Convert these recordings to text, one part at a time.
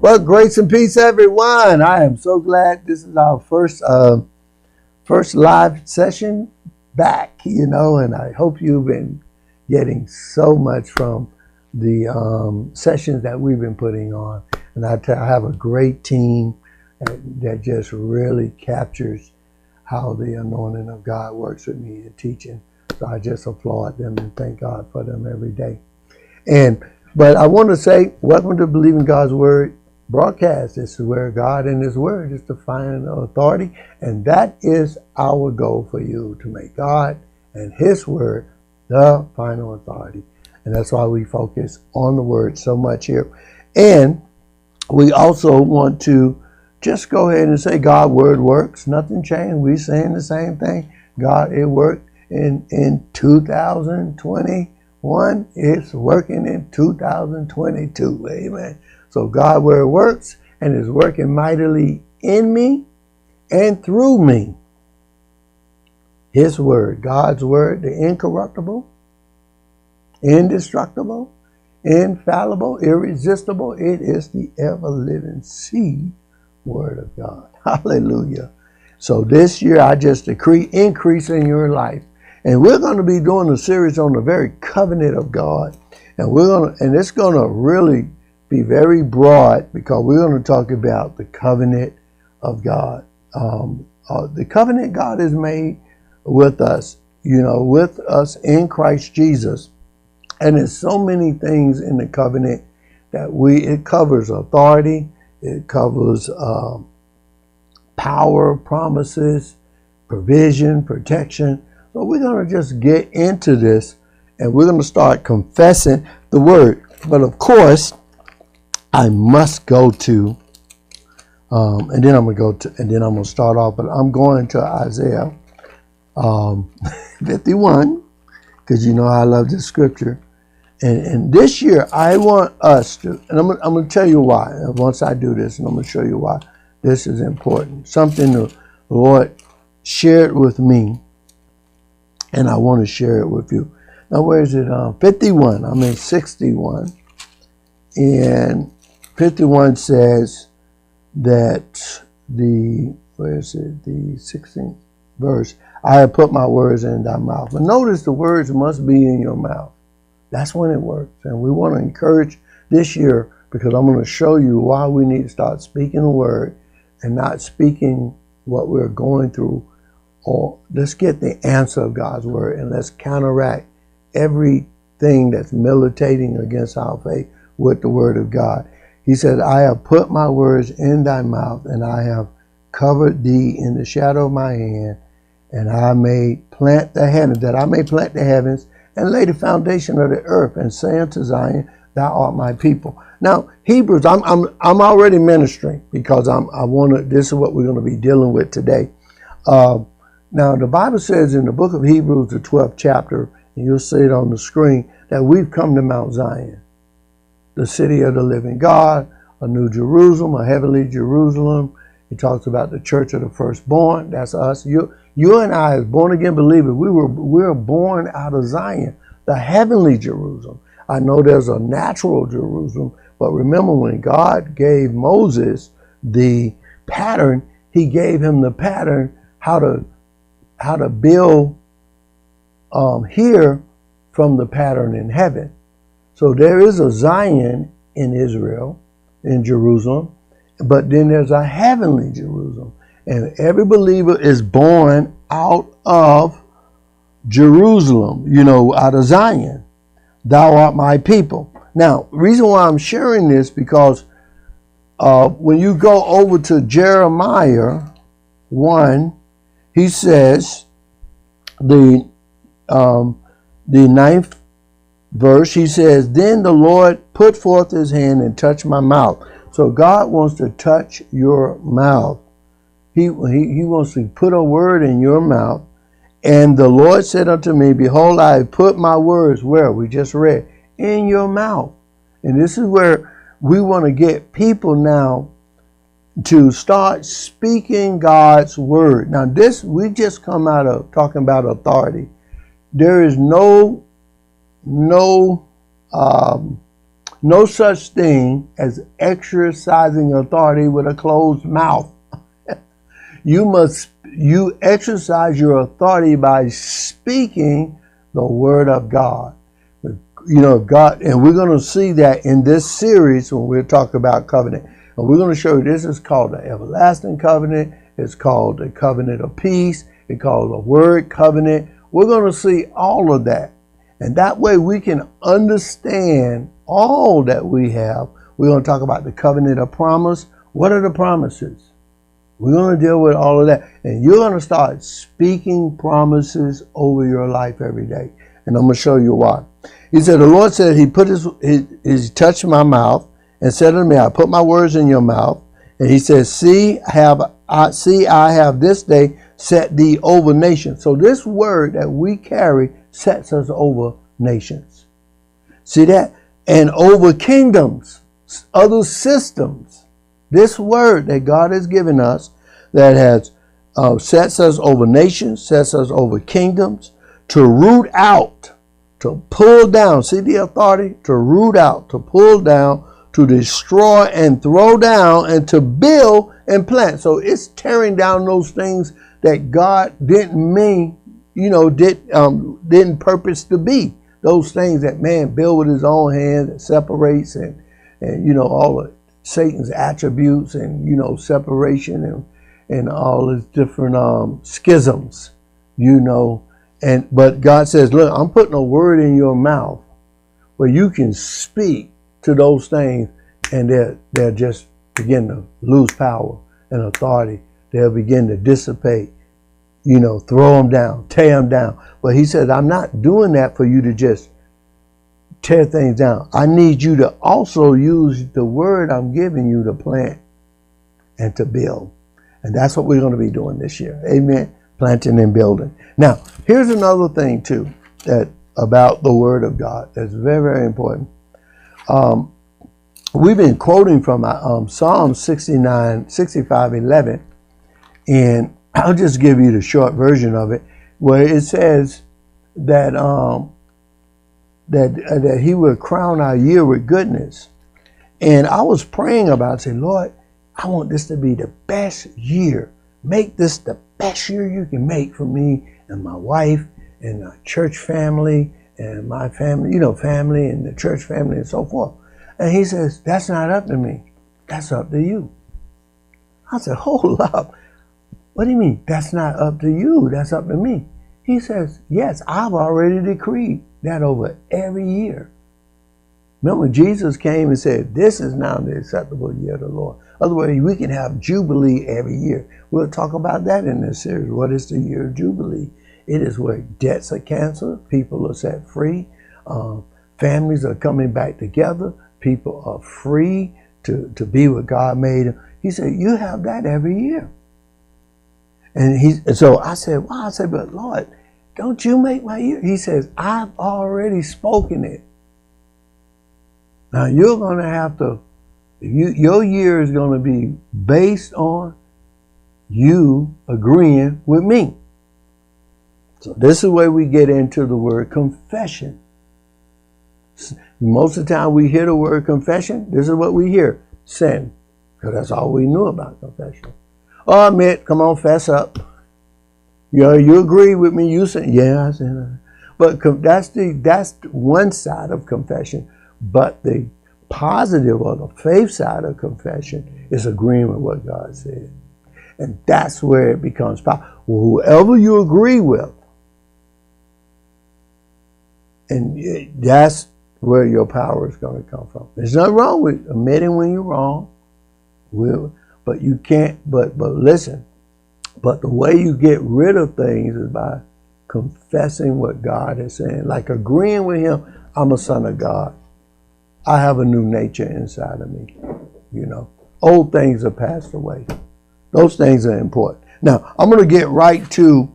Well, grace and peace, everyone. I am so glad this is our first live session back, and I hope you've been getting so much from the sessions that we've been putting on. And I have a great team that just really captures how the anointing of God works with me in teaching. So I just applaud them and thank God for them every day. But I want to say, welcome to Believing God's Word broadcast. This is where God and His Word is the final authority, and that is our goal for you, to make God and His Word the final authority. And that's why we focus on the Word so much here. And we also want to just go ahead and say God's Word works. Nothing changed. We're saying the same thing. God, it worked in 2021. It's working in 2022. Amen. So God, where it works and is working mightily in me and through me. His Word, God's Word, the incorruptible, indestructible, infallible, irresistible. It is the ever-living seed Word of God. Hallelujah. So this year I just decree increase in your life. And we're going to be doing a series on the very covenant of God. And it's going to really be very broad, because we're going to talk about the covenant of God. The covenant God has made with us, with us in Christ Jesus. And there's so many things in the covenant that it covers authority, it covers power, promises, provision, protection. So we're going to just get into this, and we're going to start confessing the Word. But of course, I must go to, and then I'm going to start off, but I'm going to Isaiah 51, because you know I love this scripture. And this year, I want us to, and I'm going to tell you why. Once I do this, and I'm going to show you why this is important. Something the Lord shared with me, and I want to share it with you. Now, where is it? 51. I'm in 61. And 51 says that the 16th verse, I have put my words in thy mouth. But notice the words must be in your mouth. That's when it works. And we want to encourage this year, because I'm going to show you why we need to start speaking the Word and not speaking what we're going through. Or let's get the answer of God's Word, and let's counteract everything that's militating against our faith with the Word of God. He said, I have put my words in thy mouth, and I have covered thee in the shadow of my hand, and I may plant the heavens, that I may plant the heavens and lay the foundation of the earth, and say unto Zion, thou art my people. Now, Hebrews, I'm already ministering, because this is what we're going to be dealing with today. Now, the Bible says in the book of Hebrews, the 12th chapter, and you'll see it on the screen, that we've come to Mount Zion, the city of the living God, a new Jerusalem, a heavenly Jerusalem. He talks about the church of the firstborn. That's us. You and I, as born again believers, we were born out of Zion, the heavenly Jerusalem. I know there's a natural Jerusalem, but remember when God gave Moses the pattern, He gave him the pattern how to build here from the pattern in heaven. So there is a Zion in Israel, in Jerusalem, but then there's a heavenly Jerusalem. And every believer is born out of Jerusalem, out of Zion. Thou art my people. Now, the reason why I'm sharing this, because when you go over to Jeremiah 1, he says, the 9th verse, he says, then the Lord put forth his hand and touched my mouth. So God wants to touch your mouth. He wants to put a word in your mouth. And the Lord said unto me, behold, I have put my words, where we just read, in your mouth. And this is where we want to get people now to start speaking God's word. Now this, we just come out of talking about authority. There is no no such thing as exercising authority with a closed mouth. You exercise your authority by speaking the word of God. God, and we're going to see that in this series when we're talking about covenant. And we're going to show you this is called the everlasting covenant. It's called the covenant of peace. It's called the word covenant. We're going to see all of that. And that way we can understand all that we have. We're going to talk about the covenant of promise. What are the promises? We're going to deal with all of that. And you're going to start speaking promises over your life every day. And I'm going to show you why. He said, the Lord said, he touched my mouth and said unto me, I put my words in your mouth. And he says, I have this day set thee over nations. So this word that we carry sets us over nations. See that? And over kingdoms, other systems. This word that God has given us that has sets us over nations, sets us over kingdoms, to root out, to pull down. See the authority? To root out, to pull down, to destroy and throw down, and to build and plant. So it's tearing down those things that God didn't mean, didn't purpose to be. Those things that man built with his own hands, that separates and all of Satan's attributes and, separation and all his different schisms, But God says, look, I'm putting a word in your mouth where you can speak to those things, and they'll just begin to lose power and authority. They'll begin to dissipate, throw them down, tear them down. But he says, I'm not doing that for you to just tear things down. I need you to also use the word I'm giving you to plant and to build. And that's what we're going to be doing this year. Amen. Planting and building. Now, here's another thing too about the word of God that's very, very important. We've been quoting from Psalm 65:11, and I'll just give you the short version of it, where it says that that He will crown our year with goodness. And I was praying about it, saying, Lord, I want this to be the best year. Make this the best year you can make for me and my wife and our church family and my family, family and the church family and so forth. And he says, that's not up to me. That's up to you. I said, hold up. What do you mean? That's not up to you. That's up to me. He says, yes, I've already decreed that over every year. Remember, Jesus came and said, this is now the acceptable year of the Lord. Otherwise, we can have Jubilee every year. We'll talk about that in this series. What is the year of Jubilee? It is where debts are canceled, people are set free, families are coming back together, people are free to be what God made them. He said, you have that every year. And so I said, wow, but Lord, don't you make my year? He says, I've already spoken it. Now you're going to have to, your year is going to be based on you agreeing with me. So this is where we get into the word confession. Most of the time we hear the word confession, this is what we hear, sin. Because that's all we knew about confession. Oh, admit, come on, fess up. You agree with me, you say, yeah, I said. But that's one side of confession. But the positive or the faith side of confession is agreeing with what God said. And that's where it becomes powerful. Well, whoever you agree with, and that's where your power is going to come from. There's nothing wrong with admitting when you're wrong. But you can't, but listen, but the way you get rid of things is by confessing what God is saying, like agreeing with Him, I'm a son of God. I have a new nature inside of me. Old things are passed away. Those things are important. Now, I'm going to get right to,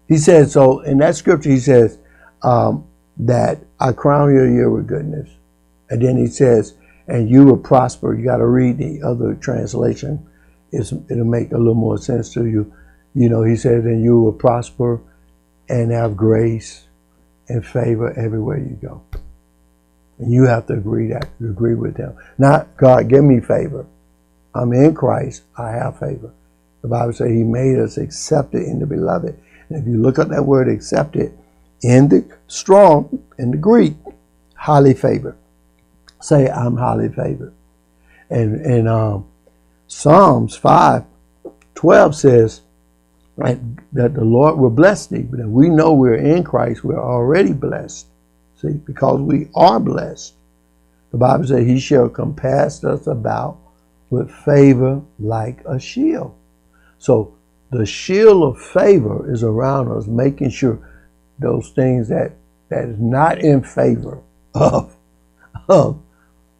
he says, so in that scripture, he says, that I crown your year with goodness. And then he says, and you will prosper. You got to read the other translation. It'll make a little more sense to you. He says, and you will prosper and have grace and favor everywhere you go. And you have to agree with him. Not, God, give me favor. I'm in Christ. I have favor. The Bible says he made us accepted in the beloved. And if you look up that word accepted in the strong, in the Greek, highly favored. Say, I'm highly favored. And Psalms 5:12 says, right, that the Lord will bless thee. But if we know we're in Christ, we're already blessed. See, because we are blessed. The Bible says he shall compass us about with favor like a shield. So the shield of favor is around us, making sure those things that is not in favor of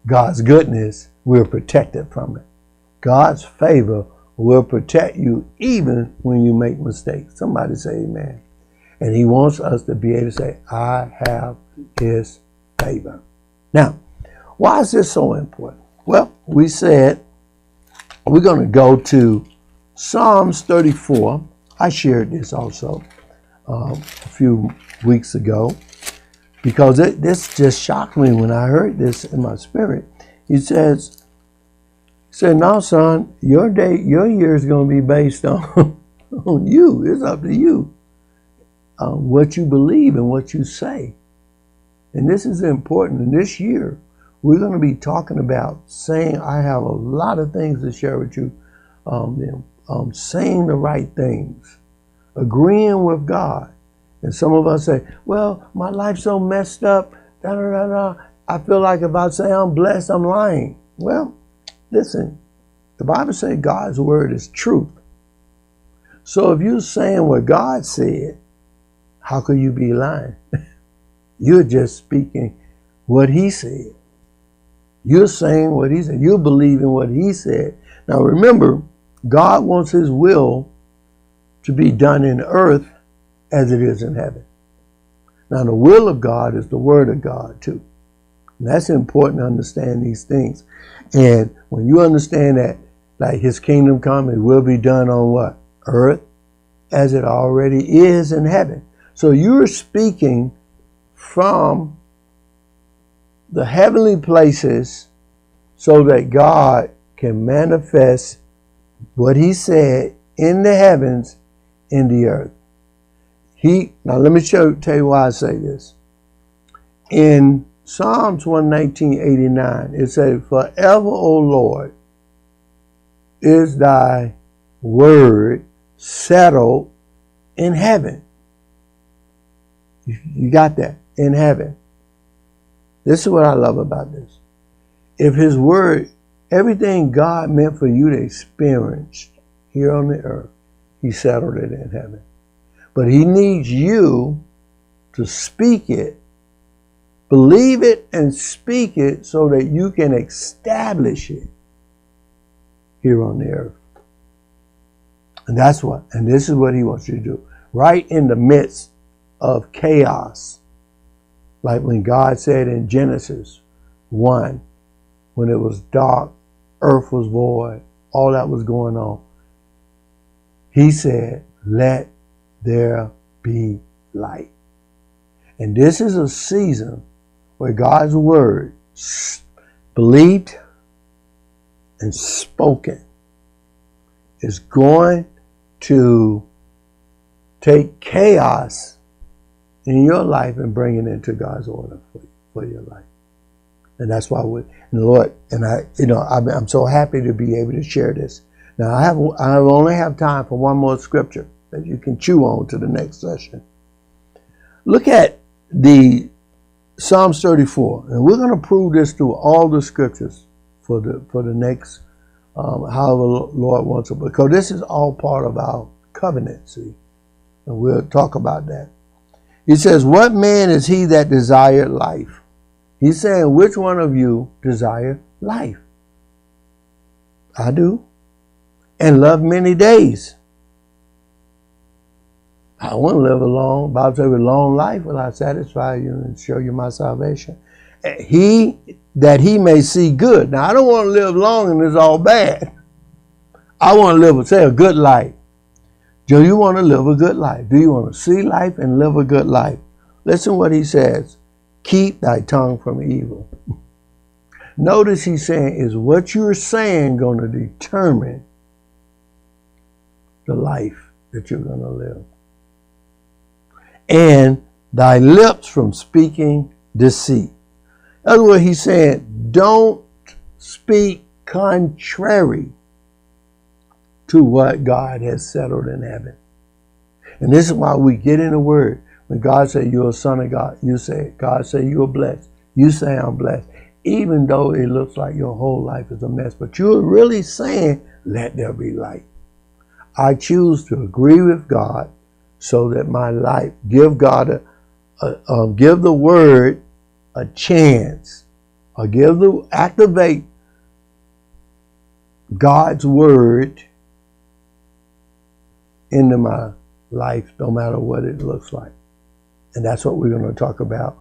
God's goodness, we're protected from it. God's favor will protect you even when you make mistakes. Somebody say amen. And he wants us to be able to say, I have his favor. Now, why is this so important? Well, we said we're going to go to Psalms 34. I shared this also a few weeks ago because this just shocked me when I heard this in my spirit. He said, no, son, your year is going to be based on you. It's up to you. What you believe and what you say. And this is important. In this year, we're going to be talking about saying, I have a lot of things to share with you. Saying the right things. Agreeing with God. And some of us say, well, my life's so messed up. Da, da, da, da. I feel like if I say I'm blessed, I'm lying. Well, listen. The Bible says God's word is truth. So if you're saying what God said, how could you be lying? You're just speaking what he said. You're saying what he said. You're believing what he said. Now remember, God wants his will to be done in earth as it is in heaven. Now the will of God is the word of God too. And that's important to understand these things. And when you understand that, like his kingdom come, it will be done on what? Earth as it already is in heaven. So you're speaking from the heavenly places so that God can manifest what he said in the heavens in the earth. Now let me tell you why I say this. In Psalms 119:89, it says, forever, O Lord, is thy word settled in heaven. You got that? In heaven. This is what I love about this. If his word, everything God meant for you to experience here on the earth, he settled it in heaven. But he needs you to speak it, believe it, and speak it so that you can establish it here on the earth. And this is what he wants you to do. Right in the midst of chaos. Like when God said in Genesis 1, when it was dark, earth was void, all that was going on. He said, let there be light. And this is a season where God's word believed and spoken is going to take chaos in your life and bring it into God's order for your life. And that's why I'm so happy to be able to share this. Now I only have time for one more scripture that you can chew on to the next session. Look at the Psalms 34, and we're going to prove this through all the scriptures for the next however Lord wants it, because this is all part of our covenant, see, and we'll talk about that. He says, what man is he that desired life? He's saying, which one of you desire life? I do. And love many days. I want to live a long, Bible says, with long life will I satisfy you and show you my salvation. That he may see good. Now, I don't want to live long and it's all bad. I want to live, say, a good life. Do you want to live a good life? Do you want to see life and live a good life? Listen what he says Keep thy tongue from evil. Notice he's saying, is what you're saying going to determine the life that you're going to live? And thy lips from speaking deceit. In other words, he's saying, don't speak contrary to what God has settled in heaven. And this is why we get in the word. When God says you're a son of God, you say, God say you're blessed. You say I'm blessed. Even though it looks like your whole life is a mess, but you're really saying, let there be light. I choose to agree with God so that my life, give God give the word a chance, or activate God's word into my life, no matter what it looks like. And that's what we're going to talk about.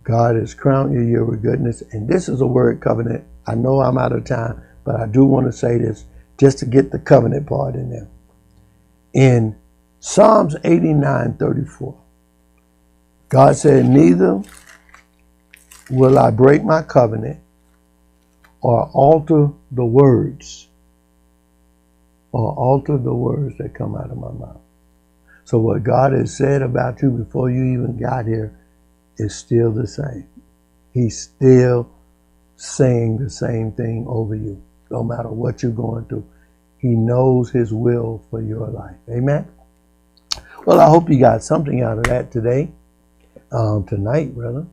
God has crowned your year with goodness. And this is a word covenant. I know I'm out of time, but I do want to say this just to get the covenant part in there. In Psalms 89:34, God said, neither will I break my covenant or alter the words that come out of my mouth. So what God has said about you before you even got here is still the same. He's still saying the same thing over you, no matter what you're going through. He knows his will for your life. Amen? Well, I hope you got something out of that today. Tonight, rather.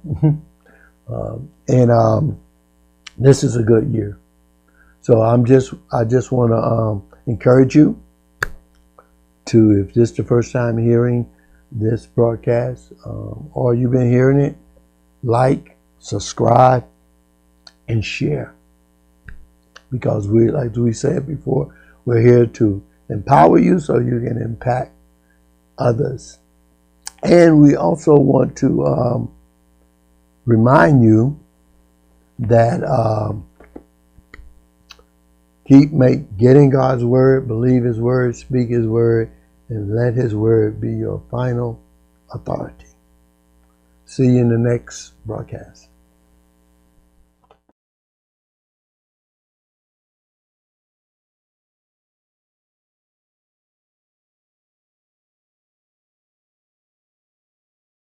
This is a good year. So I just want to encourage you to, if this is the first time hearing this broadcast, or you've been hearing it, like, subscribe, and share. Because like we said before, we're here to empower you so you can impact others. And we also want to remind you that get in God's word, believe his word, speak his word, and let his word be your final authority. See you in the next broadcast.